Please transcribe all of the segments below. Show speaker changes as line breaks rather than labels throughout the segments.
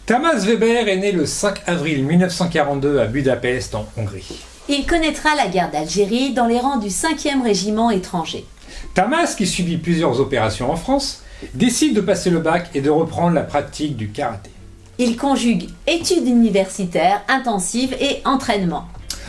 Tamas Weber est né le 5 avril 1942 à Budapest, en Hongrie.
Il connaîtra la guerre d'Algérie dans les rangs du 5e régiment étranger.
Tamas, qui subit plusieurs opérations en France, décide de passer le bac et de reprendre la pratique du karaté.
Il conjugue études universitaires intensives et entraînement.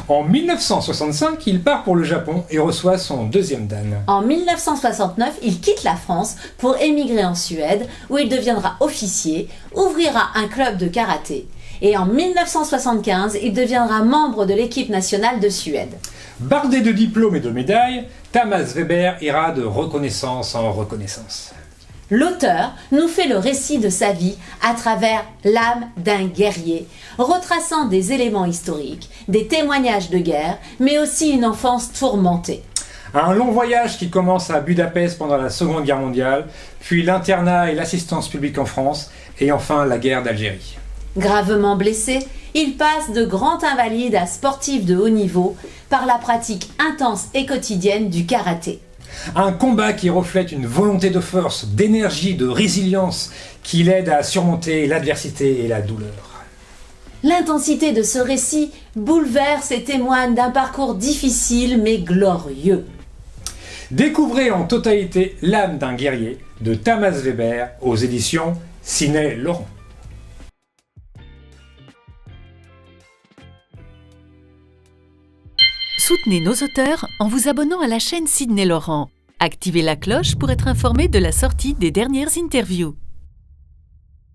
En 1965, il part pour le Japon et reçoit son deuxième dan.
En 1969, il quitte la France pour émigrer en Suède, où il deviendra officier, ouvrira un club de karaté. Et en 1975, il deviendra membre de l'équipe nationale de Suède.
Bardé de diplômes et de médailles, Tamas Weber ira de reconnaissance en reconnaissance.
L'auteur nous fait le récit de sa vie à travers l'âme d'un guerrier, retraçant des éléments historiques, des témoignages de guerre, mais aussi une enfance tourmentée.
Un long voyage qui commence à Budapest pendant la Seconde Guerre mondiale, puis l'internat et l'assistance publique en France, et enfin la guerre d'Algérie.
Gravement blessé, il passe de grand invalide à sportif de haut niveau par la pratique intense et quotidienne du karaté.
Un combat qui reflète une volonté de force, d'énergie, de résilience qui l'aide à surmonter l'adversité et la douleur.
L'intensité de ce récit bouleverse et témoigne d'un parcours difficile mais glorieux.
Découvrez en totalité L'âme d'un guerrier de Tamas Weber aux éditions Sidney Laurent.
Soutenez nos auteurs en vous abonnant à la chaîne Sidney Laurent. Activez la cloche pour être informé de la sortie des dernières interviews.